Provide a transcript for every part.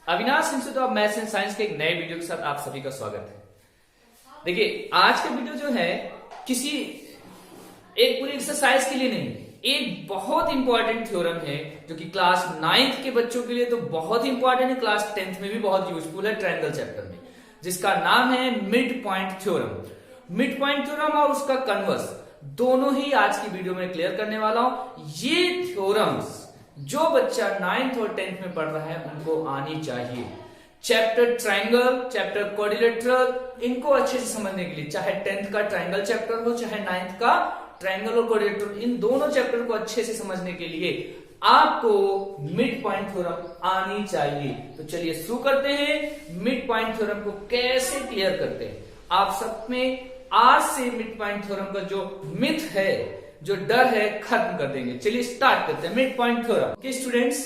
Avinash institute of maths and science के एक नए वीडियो के साथ आप सभी का स्वागत है। देखिए आज का वीडियो जो है किसी एक पूरी एक्सरसाइज के लिए नहीं, एक बहुत इंपॉर्टेंट थ्योरम है जो कि क्लास 9th के बच्चों के लिए तो बहुत इंपॉर्टेंट है, क्लास 10th में भी बहुत यूजफुल है ट्रायंगल चैप्टर में, जिसका नाम है mid point theorem. Mid point theorem और उसका कन्वर्स दोनों ही आज की वीडियो में क्लियर करने वाला हूं। ये थ्योरम्स जो बच्चा 9th और 10th में पढ़ रहा है उनको आनी चाहिए। चैप्टर ट्रायंगल, चैप्टर क्वाड्रिलेटरल, इनको अच्छे से समझने के लिए, चाहे 10th का ट्रायंगल चैप्टर हो चाहे 9th का ट्रायंगल और क्वाड्रिलेटरल, इन दोनों चैप्टर को अच्छे से समझने के लिए आपको मिड पॉइंट थ्योरम आनी चाहिए। तो चलिए शुरू करते हैं मिड पॉइंट थ्योरम को कैसे क्लियर करते हैं। आप सब में आज से मिड पॉइंट थ्योरम का जो मिथ है, जो डर है, खत्म कर देंगे। चलिए स्टार्ट करते हैं मिड पॉइंट थ्योरम। कि स्टूडेंट्स,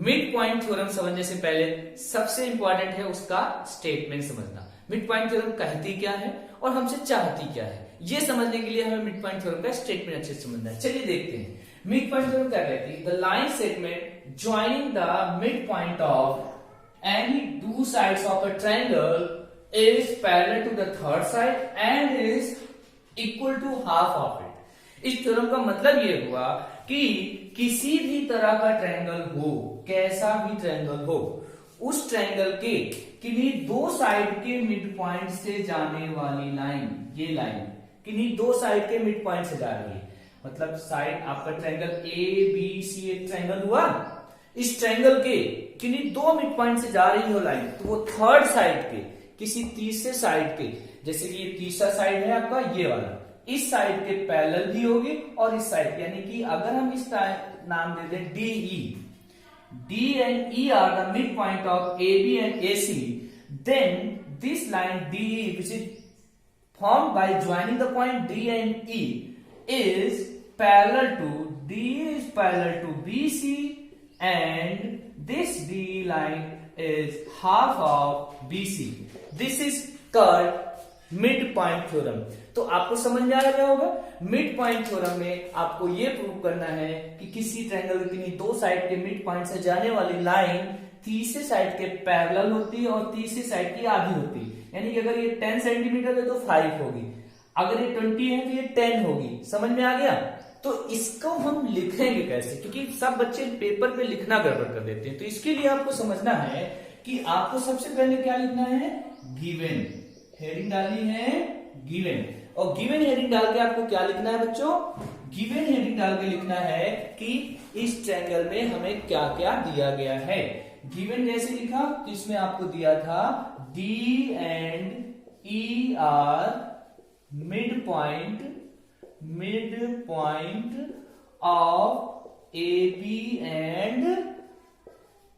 मिड पॉइंट थ्योरम समझने से पहले सबसे इंपॉर्टेंट है उसका स्टेटमेंट समझना। मिड पॉइंट थ्योरम कहती क्या है और हमसे चाहती क्या है, ये समझने के लिए हमें मिड पॉइंट थ्योरम का स्टेटमेंट अच्छे से समझना है। चलिए देखते हैं मिड पॉइंट थ्योरम क्या कहती है। The line segment joining the mid point of any two sides of a triangle is parallel to the third side and is equal to half of it। इस थ्योरम का मतलब ये हुआ कि किसी भी तरह का ट्रायंगल हो, कैसा भी ट्रायंगल हो, उस ट्रायंगल के किन्हीं दो साइड के मिड पॉइंट से जाने वाली लाइन, ये लाइन किन्हीं दो साइड के मिड पॉइंट से जा रही है। मतलब साइड आपका ट्रायंगल ए बी सी एक ट्रायंगल हुआ, इस ट्रायंगल के किन्हीं दो मिड पॉइंट से जा रही हो लाइन, तो वो थर्ड साइड के किसी तीसरे साइड के, जैसे कि ये तीसरा साइड है आपका ये वाला, इस साइड के पैरेलल भी होगी और इस साइड, यानी कि अगर हम इस नाम दे दें D and E are the mid point of A B and A C, then this line D E which is formed by joining the point D and E is parallel to B C and this D line is half of BC. This is called mid point theorem। तो आपको समझ में आ रहा होगा mid point theorem में आपको ये prove करना है कि किसी ट्रायंगल के किन्हीं दो साइड के मिड पॉइंट से जाने वाली लाइन तीसरे साइड के पैरेलल होती है और तीसरी साइड की आधी होती है। यानी कि अगर ये 10 सेंटीमीटर है तो 5 होगी, अगर ये 20 है तो ये 10 होगी। समझ में आ गया? तो इसको हम लिखेंगे कैसे, क्योंकि सब बच्चे पेपर पे लिखना गड़बड़ कर देते हैं। तो इसके लिए आपको समझना है कि आपको सबसे पहले क्या लिखना है, गिवन हेडिंग डालनी है, गिवन। और गिवन हेडिंग डाल के आपको क्या लिखना है बच्चों, गिवन हेडिंग डाल के लिखना है कि इस ट्रायंगल में हमें क्या क्या दिया गया है। गिवन जैसे लिखा तो इसमें आपको दिया था D and E are mid point of A B and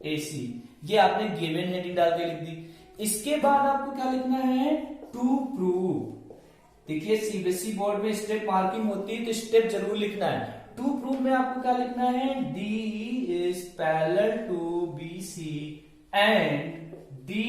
A C, ये आपने गिवन हेडिंग डाल के लिख दी। इसके बाद आपको क्या लिखना है, टू प्रूव। देखिए सीबीएसई बोर्ड में स्टेप मार्किंग होती है तो स्टेप जरूर लिखना है। टू प्रूव में आपको क्या लिखना है, D is parallel to B C and D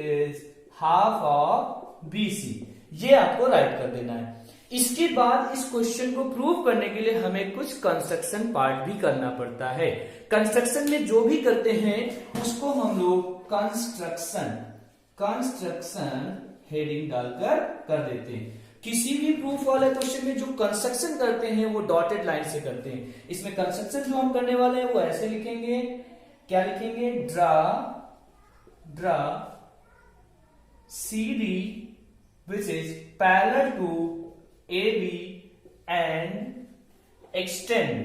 is half of B C, ये आपको राइट कर देना है। इसके बाद इस क्वेश्चन को प्रूव करने के लिए हमें कुछ कंस्ट्रक्शन पार्ट भी करना पड़ता है। कंस्ट्रक्शन में जो भी करते हैं उसको हम लोग कंस्ट्रक्शन हेडिंग डालकर कर देते हैं। किसी भी प्रूफ वाले क्वेश्चन में जो कंस्ट्रक्शन करते हैं वो डॉटेड लाइन से करते हैं। इसमें कंस्ट्रक्शन जो हम करने वाले हैं वो ऐसे लिखेंगे, क्या लिखेंगे, draw C D which is parallel to AB and extend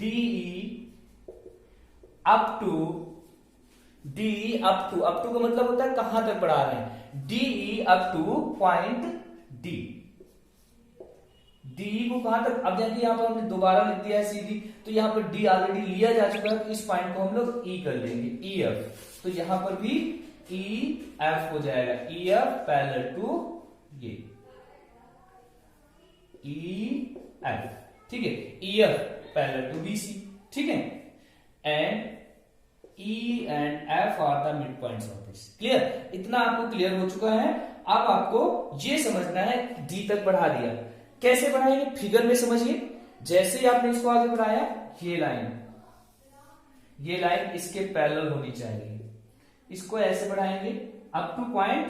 DE up to का मतलब होता है कहां तक बढ़ा रहे हैं, DE up to point D। DE को कहां तक, अब देखिए यहां पर हमने दोबारा लिख दिया है सीधी, तो यहां पर D ऑलरेडी लिया जा चुका है, तो इस पॉइंट को हम लोग E कर लेंगे, EF। तो यहां पर भी EF हो जाएगा, EF पैरेलल टू ये EF, ठीक है, EF पैरेलल टू BC, ठीक है, and E and F are the mid points of this. Clear? इतना आपको क्लियर हो चुका है। अब आपको ये समझना है D तक बढ़ा दिया, कैसे बढ़ाएंगे फिगर में समझिए। जैसे ही आपने इसको आगे बढ़ाया, ये लाइन ये लाइन इसके पैरेलल होनी चाहिए। इसको ऐसे बढ़ाएंगे अप टू पॉइंट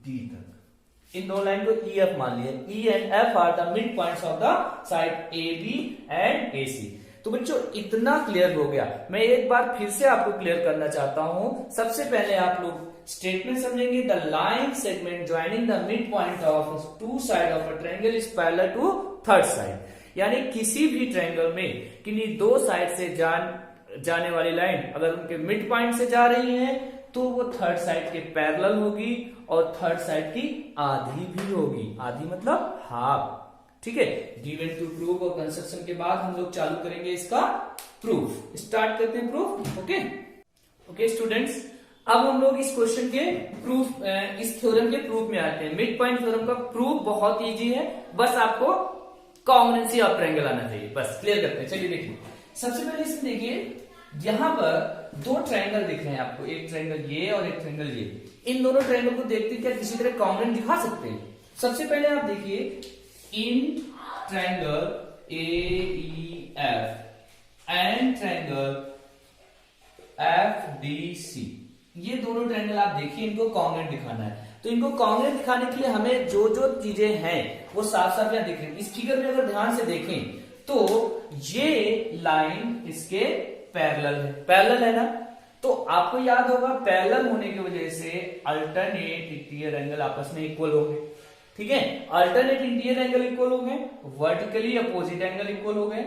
डी तक। इन दो लाइन को ई एफ मान लिया। E and F are the mid points of the side A B and A C. तो बच्चों इतना क्लियर हो गया। मैं एक बार फिर से आपको क्लियर करना चाहता हूं। सबसे पहले आप लोग स्टेटमेंट समझेंगे, the line segment joining the mid point of two side of a triangle is parallel to third side. यानी किसी भी ट्रायंगल में किन्हीं दो साइड से जाने वाली लाइन अगर उनके मिड पॉइंट से जा रही है तो वो थर्ड साइड के पैरेलल होगी और थर्ड साइड की आधी भी होगी। आधी मतलब हाफ। ठीक है, गिवन टू प्रूफ और कंस्ट्रक्शन के बाद हम लोग चालू करेंगे इसका प्रूफ। स्टार्ट करते हैं प्रूफ। ओके स्टूडेंट्स, अब हम लोग इस क्वेश्चन के प्रूफ, इस थ्योरम के प्रूफ में आते हैं। मिड पॉइंट थ्योरम का प्रूफ बहुत इजी है, बस आपको कॉन्ग्रुएंसी ऑफ ट्रायंगल आना चाहिए। बस क्लियर करते हैं। चलिए देखिए, सबसे पहले इसमें देखिए यहां पर दो ट्रायंगल दिख रहे हैं आपको, एक ट्रायंगल ये और एक ट्रायंगल ये। इन दोनों ट्रायंगल को देखते क्या किसी तरह कॉन्ग्रुएंट दिखा सकते हैं? सबसे पहले आप देखिए in triangle A E F and triangle F D C, ये दोनों ट्रायंगल आप देखिए, इनको कॉन्ग्रुएंट दिखाना है। तो इनको कॉन्ग्रुएंट दिखाने के लिए हमें जो जो चीजें हैं वो साफ साफ यहां दिख रही है। इस फिगर में अगर ध्यान से देखें तो ये लाइन इसके पैरेलल है ना। तो आपको याद होगा पैरेलल होने की वजह से अल्टरनेट इंटीरियर एंगल आपस में इक्वल होंगे। ठीक है, अल्टरनेट इंटीरियर एंगल इक्वल हो गए, वर्टिकली अपोजिट एंगल इक्वल हो गए।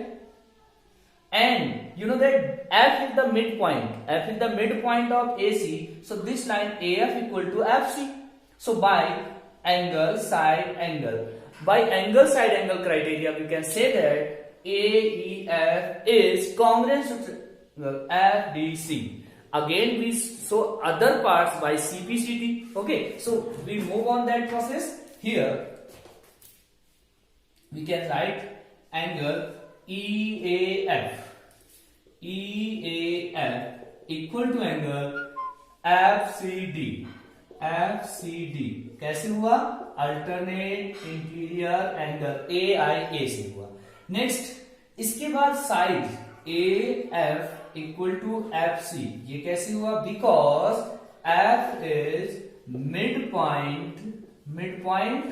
And you know that F is the midpoint. F is the midpoint of AC. So this line AF equal to FC. So by angle side angle, by angle side angle criteria, we can say that AEF is congruent to FDC. Again, we show other parts by CPCT. Okay, so we move on that process. Here we can write angle EAF equal to angle FCD. कैसे हुआ? Alternate interior angle AIA से हुआ। Next इसके बाद side AF equal to FC, ये कैसे हुआ? Because F is mid point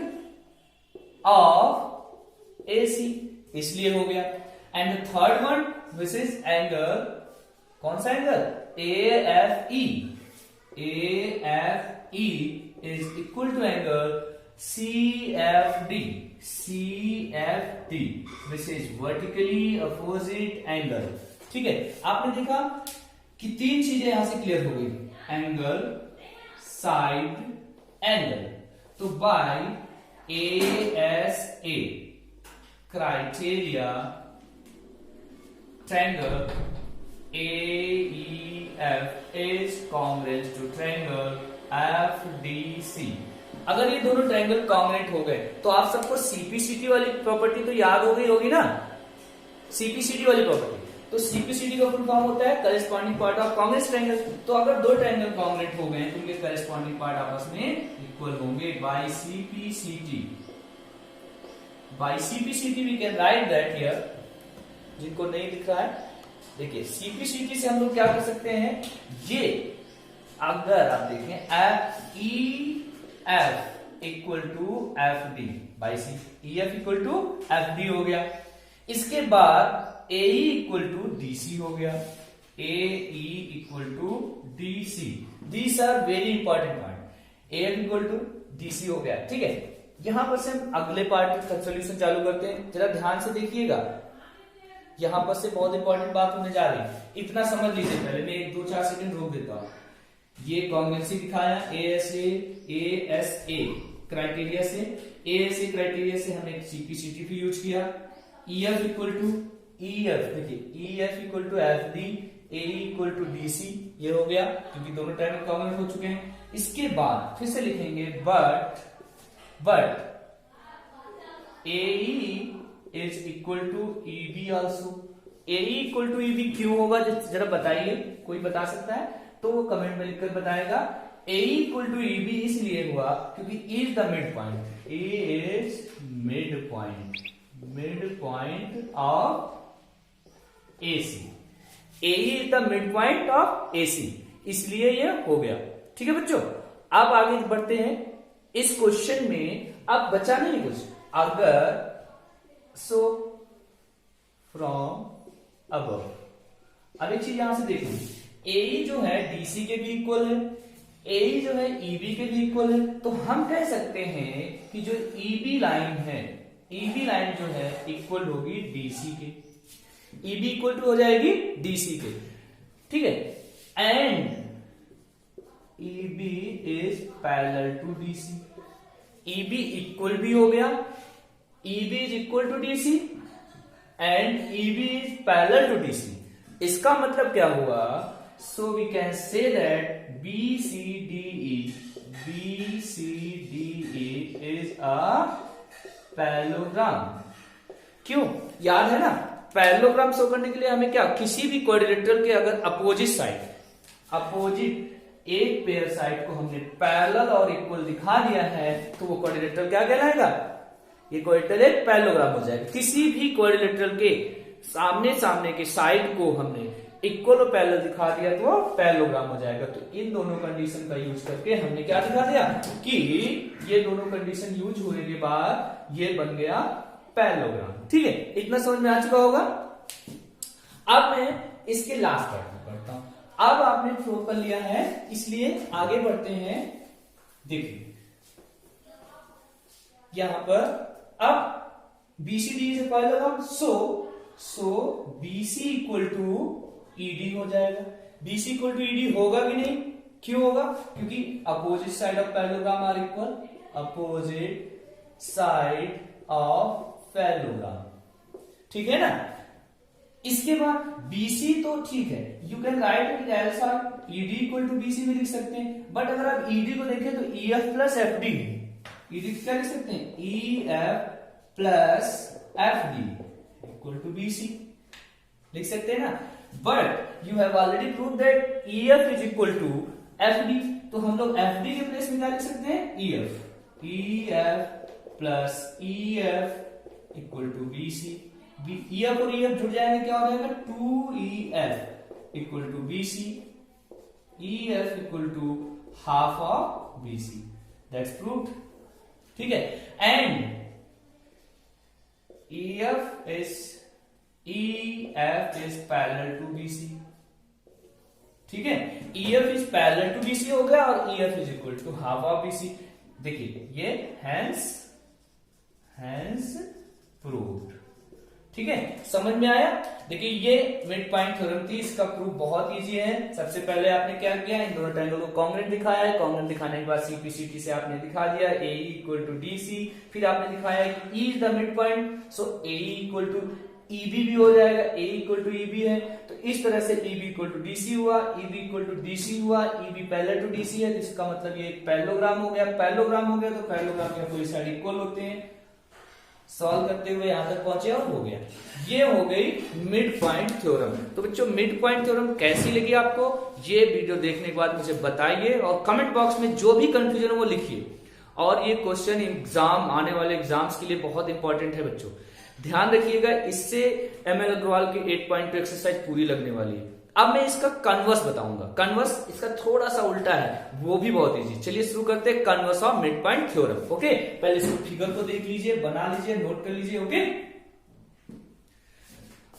of AC, इसलिए हो गया। And third one which is angle, कौन सा angle? AFE is equal to angle CFD which is vertically opposite angle. ठीक है, आपने देखा कि तीन चीजें यहां से क्लियर हो गई, एंगल, साइड, एंगल। तो bye ASA criteria, triangle AEF is congruent to triangle FDC। अगर ये दोनों ट्रायंगल कॉन्ग्रुएंट हो गए तो आप सबको सीपीसीटी वाली प्रॉपर्टी तो याद हो गई होगी ना, सीपीसीटी वाली प्रॉपर्टी। तो सीपीसीटी का फुल फॉर्म होता है corresponding part of congruent triangle. तो अगर दो ट्रायंगल कॉन्ग्रुएंट हो गए तो उनके करेस्पॉन्डिंग पार्ट आपस में इक्वल होंगे by CPCT. By CPCT we can write that here, जिनको नहीं दिख रहा है देखिए, CPCT से हम लोग क्या कर सकते हैं, ये अगर आप देखें EF equal to FD by C, EF equal to FD हो गया। इसके बाद AE इक्वल टू DC हो गया, AE equal to DC। These are very important part। AF equal to DC हो गया। ठीक है, यहां पर से हम अगले पार्ट का सोल्यूशन चालू करते हैं। जरा ध्यान से देखिएगा, यहां पर से बहुत इंपॉर्टेंट बात होने जा रही है, इतना समझ लीजिए। पहले मैं 1-2-4 सेकंड रोक देता हूं। ये कॉन्ग्रुएंसी दिखाया ASA क्राइटेरिया से, ASA क्राइटेरिया से हमने CPCT भी यूज किया। EF इक्वल टू EF, देखिए EF equal to FD, AE equal to DC, ये हो गया क्योंकि दोनों ट्रायंगल कॉन्ग्रुएंट हो चुके हैं। इसके बाद फिर से लिखेंगे but AE is equal to EB also। AE equal to EB क्यों होगा जरा बताइए, कोई बता सकता है तो वो कमेंट में लिखकर बताएगा। AE equal to EB इसलिए हुआ क्योंकि E is the midpoint, E is midpoint of AC। A is the mid point of AC, इसलिए ये हो गया। ठीक है बच्चों, अब आगे बढ़ते हैं। इस क्वेश्चन में अब बचा नहीं कुछ, अगर सो फ्रॉम अबव। अब एक चीज यहां से देखो, ए जो है DC के भी इक्वल है, ए जो है EB के भी इक्वल है, तो हम कह सकते हैं कि जो EB लाइन है, EB लाइन जो है इक्वल होगी DC के, EB इक्वल टू हो जाएगी DC के। ठीक है, and EB is parallel to DC, EB equal भी हो गया, EB is equal to DC and EB is parallel to DC। इसका मतलब क्या हुआ, so we can say that BCDE is a parallelogram. क्यों, याद है ना, पैरेललोग्राम शो करने के लिए हमें क्या, किसी भी क्वाड्रिलेटरल के अगर अपोजिट साइड, अपोजिट एक पेयर साइड को हमने पैरेलल और इक्वल दिखा दिया है, तो वो क्वाड्रिलेटरल क्या कहलाएगा, ये क्वाड्रिलेटरल एक पैरेललोग्राम हो जाएगा। किसी भी क्वाड्रिलेटरल के सामने सामने के साइड को हमने इक्वल और पैरेलल दिखा दिया तो वो पैरेललोग्राम हो जाएगा। तो इन दोनों कंडीशन का यूज करके हमने क्या दिखा दिया कि ये दोनों कंडीशन यूज होने के बाद ये बन गया पैरेललोग्राम। ठीक है, इतना समझ में आ चुका होगा। अब मैं इसके लास्ट पार्ट में पढ़ता हूं। अब आपने प्रूव कर लिया है, इसलिए आगे बढ़ते हैं। देखिए यहां पर अब BCD is parallelogram, so BC equal to ED हो जाएगा। BC इक्वल टू ED होगा कि नहीं, क्यों होगा, क्योंकि opposite side of parallelogram are equal, opposite side of parallelogram. ठीक है ना। इसके बाद BC तो ठीक है, you can write it as ED equal to BC भी लिख सकते हैं, बट अगर आप ED को देखें तो EF प्लस FD, ED क्या लिख सकते हैं, EF plus FD equal to BC लिख सकते हैं ना। But you have already prove that EF is equal to FD, तो हम लोग FD के प्लेस में क्या लिख सकते हैं, EF plus EF equal to BC। EF और EF जुड़ जाएंगे, क्या हो जाएगा, 2EF equal to BC, EF equal to half of BC, that's proved. ठीक है, and EF is parallel to BC। ठीक है, EF is parallel to BC हो गया और EF is equal to half of BC। देखिए ये हैंस प्रूव्ड। ठीक है, समझ में आया। देखिए ये मिड पॉइंट थ्योरम थी, इसका प्रूफ बहुत इजी है। सबसे पहले आपने क्या किया, इन दोनों ट्रायंगल को कॉन्ग्रुएंट दिखाया है, कॉन्ग्रुएंट दिखाने के बाद CPCT से आपने दिखा दिया AE इक्वल टू DC, फिर आपने दिखाया कि E is the mid point, so AE equal to EB भी हो जाएगा, A इक्वल टू EB है, तो इस तरह से EB इक्वल टू DC हुआ, EB इक्वल टू DC हुआ, EB पैरेलल टू DC है, इसका मतलब ये एक पैरेललोग्राम हो गया। पैरेललोग्राम हो गया तो पैरेललोग्राम के कोई साइड इक्वल होते हैं। सॉल्व करते हुए यहां तक पहुंचे और हो गया। ये हो गई मिड पॉइंट थ्योरम। तो बच्चों मिड पॉइंट थ्योरम कैसी लगी आपको, ये वीडियो देखने के बाद मुझे बताइए और कमेंट बॉक्स में जो भी कंफ्यूजन हो वो लिखिए। और ये क्वेश्चन एग्जाम, आने वाले एग्जाम्स के लिए बहुत इंपॉर्टेंट है बच्चों, ध्यान रखिएगा। इससे ML अग्रवाल की 8.2 एक्सरसाइज पूरी लगने वाली है। अब मैं इसका कन्वर्स बताऊंगा। कन्वर्स इसका थोड़ा सा उल्टा है, वो भी बहुत इजी। चलिए शुरू करते हैं converse of mid point theorem. Okay, पहले इस फिगर को देख लीजिए, बना लीजिए, नोट कर लीजिए। ओके,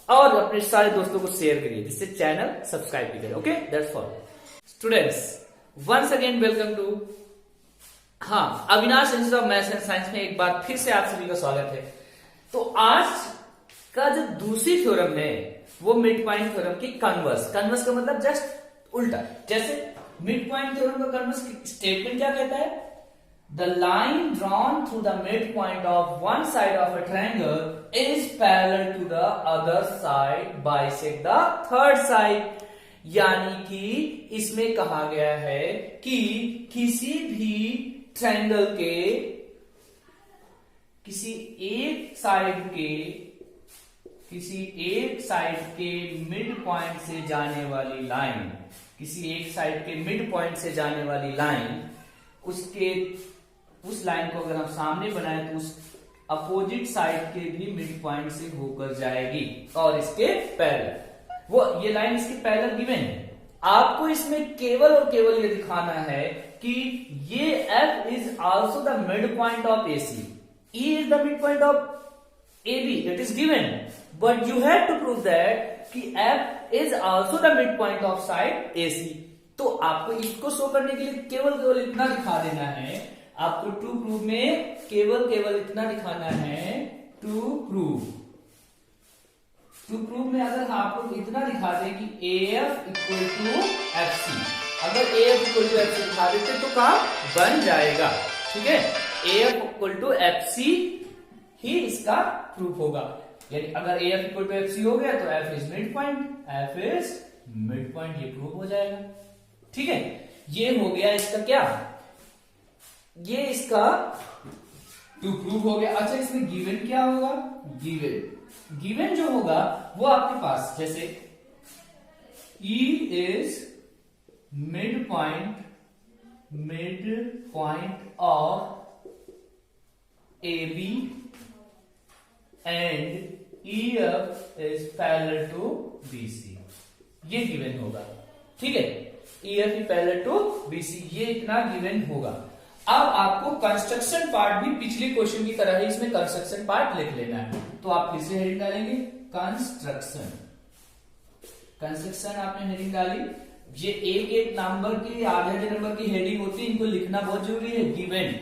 और अपने सारे दोस्तों को शेयर करिए जिससे चैनल सब्सक्राइब भी करें। Okay, that's all students, once again welcome to Avinash institute of maths and science में एक बार फिर से आप सभी का स्वागत है। तो आज का जो दूसरी थ्योरम है वो मिड पॉइंट थ्योरम की कन्वर्स। कन्वर्स का मतलब जस्ट उल्टा। जैसे मिड पॉइंट थ्योरम का कन्वर्स स्टेटमेंट क्या कहता है, the line drawn through the mid point of one side of a triangle is parallel to the other side bisect the third side. यानी कि इसमें कहा गया है कि किसी भी ट्रायंगल के किसी एक साइड के मिड पॉइंट से जाने वाली लाइन, किसी एक साइड के मिड पॉइंट से जाने वाली लाइन, उस लाइन को अगर हम सामने बनाए तो उस अपोजिट साइड के भी मिड पॉइंट से होकर जाएगी और इसके पैरेलल। वो ये लाइन इसकी पैरेलल गिवन है। आपको इसमें केवल और केवल ये दिखाना है कि ये F is also the mid point of AC, E is the mid point of AB, it is given, but you have to prove that कि F is also the mid point of side AC। तो आपको इसको show करने के लिए केवल केवल इतना दिखा देना है, आपको टू प्रूव में केवल केवल इतना दिखाना है, टू प्रूव में अगर आप लोग इतना दिखा दें कि AF इक्वल टू FC, अगर AF इक्वल टू FC दिखा देते तो काम बन जाएगा, ठीक है। AF इक्वल टू FC ही इसका प्रूफ होगा, यानी अगर AF इक्वल टू FC हो गया तो F इज मिड पॉइंट, ये प्रूफ हो जाएगा, ठीक है। ये हो गया इसका क्या, ये इसका टू प्रूफ हो गया। अच्छा, इसमें गिवन क्या होगा, गिवन जो होगा वो आपके पास जैसे E is mid point of AB and EF is parallel to BC, ये गिवन होगा, ठीक है। EF is parallel to BC, ये इतना गिवन होगा। अब आपको कंस्ट्रक्शन पार्ट भी पिछले क्वेश्चन की तरह ही इसमें कंस्ट्रक्शन पार्ट लिख लेना है। तो आप किसे हेडिंग डालेंगे, कंस्ट्रक्शन आपने हेडिंग डाली। ये एक नंबर की, आधे नंबर की हेडिंग होती है, इनको लिखना बहुत जरूरी है। गिवन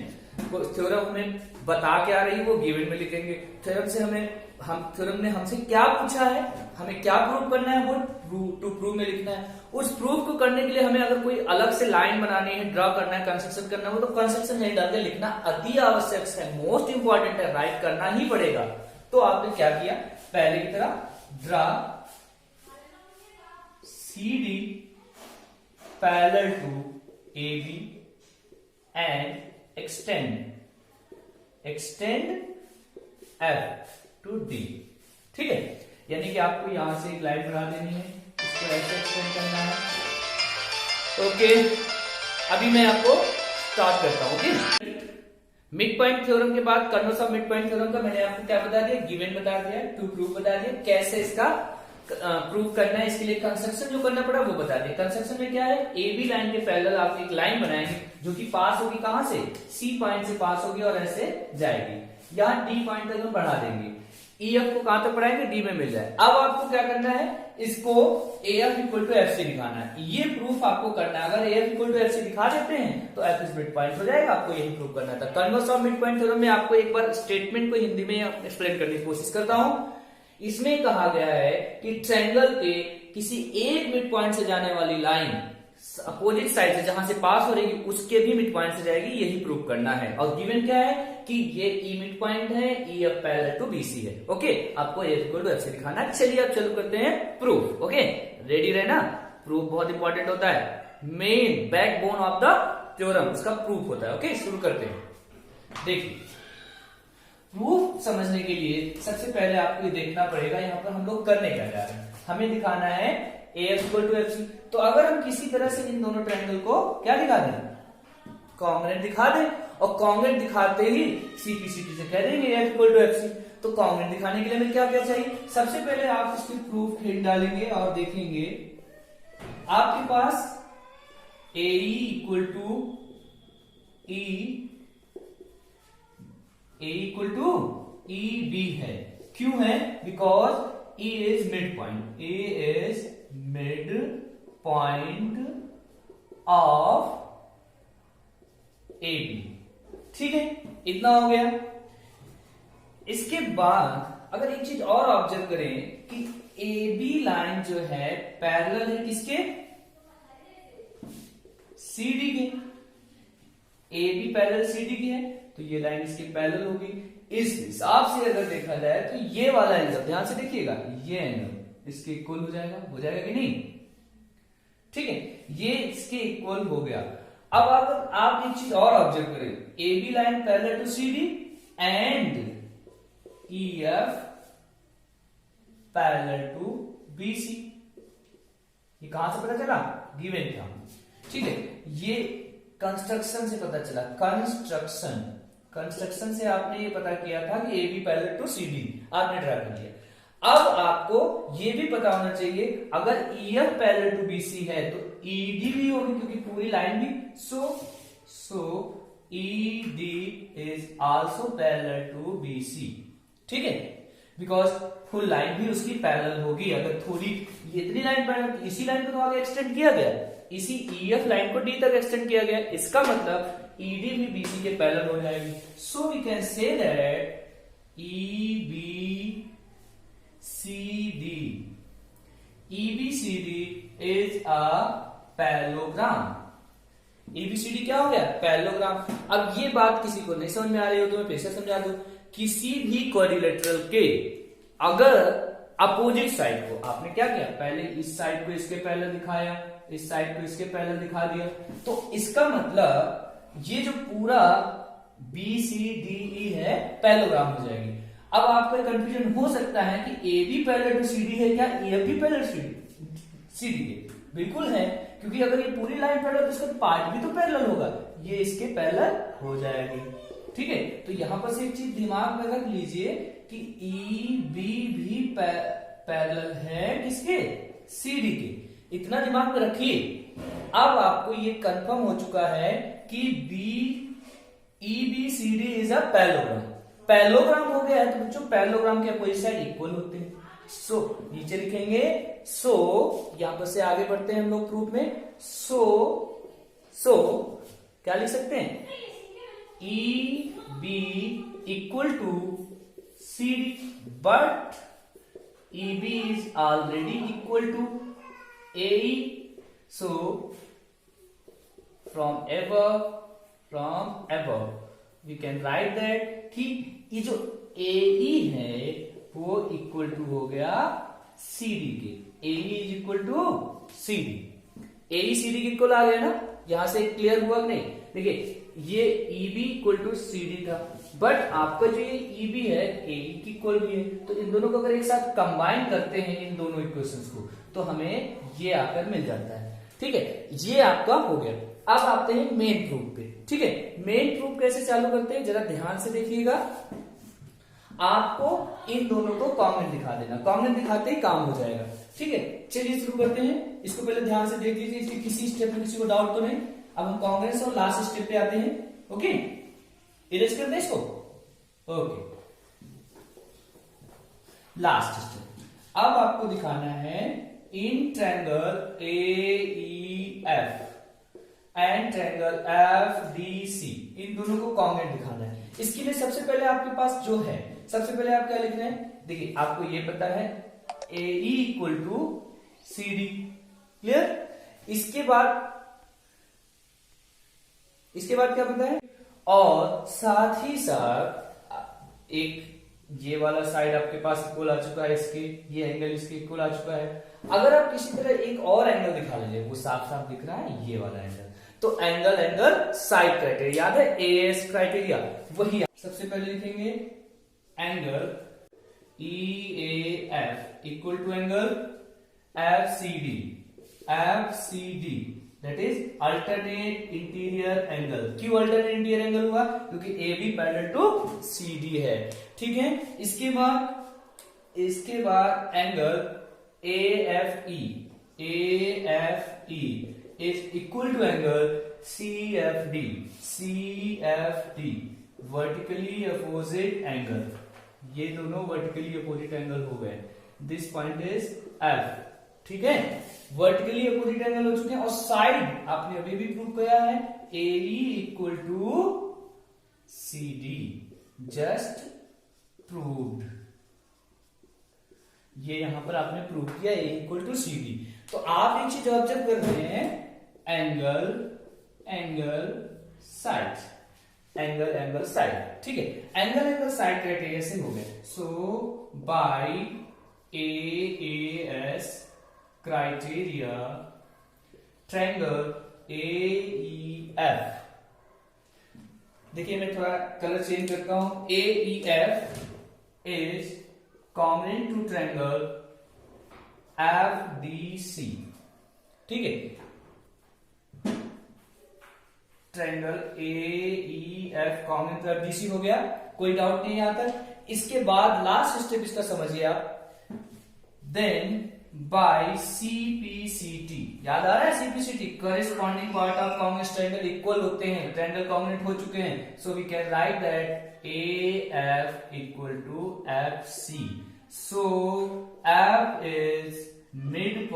थ्योरम में बता के आ रही है, वो गिवन में लिखेंगे। थ्योरम ने हमसे क्या पूछा है, हमें क्या प्रूव करना है, वो टू प्रूव में लिखना है। उस प्रूफ को करने के लिए हमें अगर कोई अलग से लाइन बनानी है, ड्रॉ करना है, कंस्ट्रक्शन करना है, तो कंस्ट्रक्शन नहीं डाल के लिखना अति आवश्यक है, मोस्ट इंपॉर्टेंट है, राइट करना ही पड़ेगा। तो आपने क्या किया, पहले की तरह draw CD parallel to AB and extend F to D, ठीक है। यानी कि आपको यहां से एक लाइन बना देनी है, इसको ऐसे एक्सटेंड करना है, ओके। अभी मैं आपको स्टार्ट करता हूं, ओके। मिड पॉइंट थ्योरम के बाद colonel's of mid point theorem का मैंने आपको क्या बता दिया, गिवन बता दिया, टू प्रूफ बता दिया, कैसे इसका प्रूफ करना है, इसके लिए कंस्ट्रक्शन जो करना पड़ा वो बता दिया। कंस्ट्रक्शन में क्या है, AB लाइन के पैरेलल आप एक लाइन बनाएंगे जो कि पास होगी कहां से, C पॉइंट से पास होगी और ऐसे जाएगी, यहां D पॉइंट तक हम बढ़ा देंगे। EF को कहां तक पढ़ाएंगे, D में मिल जाए। अब आपको क्या करना है, इसको AF इक्वल टू FC दिखाना है, ये प्रूफ आपको करना है। अगर AF इक्वल टू FC दिखा देते हैं तो F इज मिड पॉइंट हो जाएगा, आपको यही प्रूफ करना था। Converse of mid point theorem में आपको एक बार स्टेटमेंट को हिंदी में एक्सप्लेन करने की कोशिश करता हूं। इसमें कहा गया है कि ट्रायंगल के किसी एक मिड पॉइंट से जाने वाली लाइन अपोजिट साइड से जहां से पास हो रही है उसके भी मिड पॉइंट से जाएगी, यही प्रूव करना है। और गिवन क्या है कि ये E मिड पॉइंट है, EF पैरेलल टू BC है, ओके। आपको AF इक्वल टू FC दिखाना है। चलिए अब चालू करते हैं प्रूफ, ओके। रेडी रहना, प्रूफ बहुत इंपॉर्टेंट होता है, main backbone of the theorem, उसका प्रूफ होता है, ओके। शुरू करते हैं। देखिए, प्रूफ समझने के लिए सबसे पहले आपको ये देखना पड़ेगा यहाँ पर हम लोग करने क्या जा रहे हैं। हमें दिखाना है AF इक्वल टू FC। तो अगर हम किसी तरह से इन दोनों ट्रायंगल को क्या दिखा दें, कॉन्ग्रुएंट दिखा दें, और कॉन्ग्रुएंट दिखाते ही CPCT से कह देंगे AF इक्वल टू FC। तो कॉन्ग्रुएंट दिखाने के लिए हमें क्या क्या चाहिए, सबसे पहले आप इसकी प्रूफ हेड डालेंगे और देखेंगे आपके पास AE equal to equal to EB है। क्यों है, because E is mid point, A is mid point of AB, ठीक है। इतना हो गया। इसके बाद अगर एक चीज और ऑब्जर्व करें कि AB लाइन जो है पैरेलल है किसके, CD के। AB पैरेलल CD के है, तो ये लाइन इसके पैरेलल होगी। इस हिसाब से अगर देखा जाए तो ये वाला एंगल, ध्यान से देखिएगा, ये एंगल इसके इक्वल हो जाएगा कि नहीं, ठीक है। ये इसके इक्वल हो गया। अब अगर आप एक चीज और ऑब्जर्व करें, AB line parallel to CD and EF parallel to BC, ये कहां से पता चला, गिवन था, ठीक है। ये कंस्ट्रक्शन से पता चला, कंस्ट्रक्शन से आपने ये पता किया था कि AB पैरेलल टू CD आपने ड्रा कर लिया। अब आपको ये भी पता होना चाहिए, अगर EF पैरेलल टू BC है तो ED भी होगी, क्योंकि पूरी लाइन भी so ED is also parallel to BC। ठीक है, बिकॉज फुल लाइन भी उसकी पैरेलल होगी। अगर थोड़ी ये इतनी लाइन पैरेलल, तो इसी लाइन को तो आगे एक्सटेंड किया गया, इसी EF लाइन को D तक एक्सटेंड किया गया, इसका मतलब ED भी BC के पैरेलल हो जाएगी। So we can say that EBCD is a parallelogram। EBCD क्या हो गया? पैरेललोग्राम। अब ये बात किसी को नहीं समझ में आ रही हो तो मैं फिर से समझा दूं, किसी भी क्वाड्रिलेटरल के अगर अपोजिट साइड को आपने क्या किया, पहले इस साइड को इसके पैरेलल दिखाया, इस साइड को इसके पैरेलल दिखा दिया, तो इसका मतलब ये जो पूरा BCDE है पैरेललोग्राम हो जाएगी। अब आपको कंफ्यूजन हो सकता है कि AB पैरेलल टू CD है क्या, EF भी पैरेलल CD है? बिल्कुल है, क्योंकि अगर ये पूरी लाइन पैरेलल तो इसका पार्ट भी तो पैरेलल होगा, ये इसके पैरेलल हो जाएगी। ठीक है, तो यहां पर से एक चीज दिमाग में रख लीजिए कि EB भी पैरेलल है किसके, CD के। इतना दिमाग में रखिए। अब आपको ये कंफर्म हो चुका है कि EBCD is a parallelogram. Parallelogram हो गया है तो बच्चों पैरेललोग्राम के अपोजिट साइड इक्वल होते हैं। सो नीचे लिखेंगे, सो यहां पर से आगे बढ़ते हैं हम लोग प्रूफ में। सो क्या लिख सकते हैं, EB equal to CD, but EB is already equal to AE। So from above we can write that कि ये जो AE है वो इक्वल टू हो गया CD के। AE is equal to CD, AE CD के इक्वल आ गया ना, यहां से क्लियर हुआ कि नहीं? देखिए ये EB इक्वल टू CD था, बट आपका जो ये EB है AE की इक्वल भी है, तो इन दोनों को अगर एक साथ कंबाइन करते हैं इन दोनों इक्वेशंस को, तो हमें ये आकर मिल जाता है। ठीक है, ये आपका हो गया। अब आते हैं मेन प्रूफ पे। ठीक है, मेन प्रूफ कैसे चालू करते हैं जरा ध्यान से देखिएगा। आपको इन दोनों को कॉमन दिखा देना, कॉमन दिखाते ही काम हो जाएगा। ठीक है, चलिए शुरू करते हैं। इसको पहले ध्यान से देख लीजिए, इसके किसी स्टेप में किसी को डाउट तो नहीं। अब हम कांग्रेस और लास्ट स्टेप पे आते हैं। ओके, इरेज कर दे इसको। Okay, last step. अब आपको दिखाना है in triangle AEF and triangle FDC, इन दोनों को कॉन्ग्रुएंट दिखाना है। इसके लिए सबसे पहले आपके पास जो है, सबसे पहले आप क्या लिखना है, देखिए आपको ये पता है AE equal to CD, clear. इसके बाद क्या पता है, और साथ ही साथ एक ये वाला साइड आपके पास इक्वल आ चुका है इसके, ये एंगल इसके इक्वल आ चुका है। अगर आप किसी तरह एक और एंगल दिखा लीजिए, वो साफ साफ दिख रहा है, ये वाला एंगल, तो एंगल साइड क्राइटेरिया, याद है AS क्राइटेरिया, वही सबसे पहले लिखेंगे angle EAF equal to angle FCD that is alternate interior angle. क्यों अल्टरनेट इंटीरियर एंगल हुआ, क्योंकि AB पैरेलल टू CD है। ठीक है, इसके बाद angle AFE is equal to angle CFD vertically opposite angle. ये दोनों वर्टिकली अपोजिट एंगल हो गए। This point is F। ठीक है, वर्टिकली अपोजिट एंगल हो चुके हैं। और साइड आपने अभी भी प्रूव किया है AE equal to CD, just proved. ये यहां पर आपने प्रूव किया A इक्वल टू CD। तो आप एक चीज ऑब्जर्व कर रहे हैं, एंगल साइड। ठीक है, एंगल साइड क्राइटेरिया से हो गए। So by AAS criteria triangle AEF, देखिए मैं थोड़ा कलर चेंज करता हूं, AEF is common to triangle FDC। ठीक है, triangle AEF common to FDC हो गया, कोई डाउट नहीं यहां तक। इसके बाद लास्ट स्टेप इसका समझिए आप, देन बाय सीपीसीटी। याद आ रहा है CPCT? Corresponding part of congruent triangle equal होते हैं, ट्रायंगल कॉन्ग्रुएंट हो चुके हैं। So we can write that AF equal to FC। So F is mid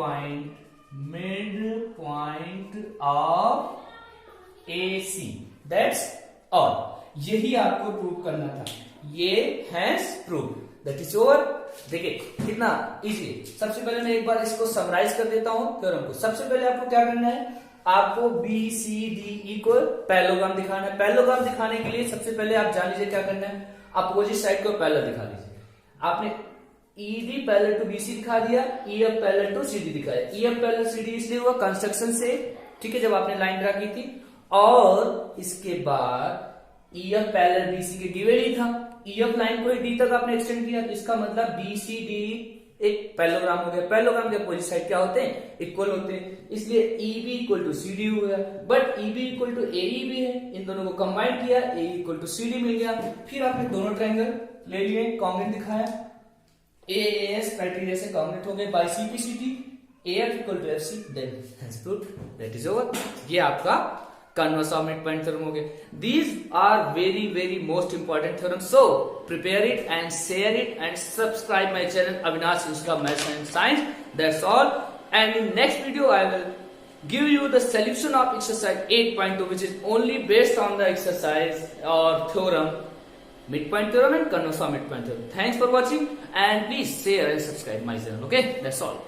point of AC। That's all. यही आपको प्रूव करना था। ये has prove, that is over. देखिए कितना इजी है। सबसे पहले मैं एक बार इसको समराइज कर देता हूं थ्योरम को। सबसे पहले आपको क्या करना है, आपको BCDE को पैरेललोग्राम दिखाना है। पैरेललोग्राम दिखाने के लिए सबसे पहले आप जान लीजिए क्या करना है, अपोजिट साइड को पैरेलल दिखा लीजिए। आपने ED पैरेलल टू BC दिखा दिया, EF पैरेलल टू CD दिखाया। EF पैरेलल CD इसलिए हुआ कंस्ट्रक्शन से, ठीक है, जब आपने लाइन ड्रा की थी। और इसके बाद EF पैरेलल BC के गिवन ही था। EF लाइन को D तक आपने एक्सटेंड किया, तो इसका मतलब BCD एक पैरेललोग्राम हो गया। पैरेललोग्राम के अपोजिट साइड क्या होते हैं, इक्वल होते हैं। इसलिए EB इक्वल टू CD हो गया, but EB equal to AE भी है। इन दोनों को कंबाइन किया, AE इक्वल टू CD मिल गया। फिर आपने दोनों ट्रायंगल ले लिए, कॉन्ग्रुएंट दिखाया, AAS क्राइटेरिया से कॉन्ग्रुएंट हो गए by CPCT, AF equal to FC, then has proved, that is over. ये आपका converse of mid point theorem हो गया। These are very most important theorems. So prepare it and share it and subscribe my channel Avinash Insta Maths and Science. That's all. And in next video I will give you the solution of exercise 8.2, which is only based on the exercise or theorem midpoint theorem and converse of midpoint theorem. Thanks for watching and please share and subscribe my channel. Okay, that's all.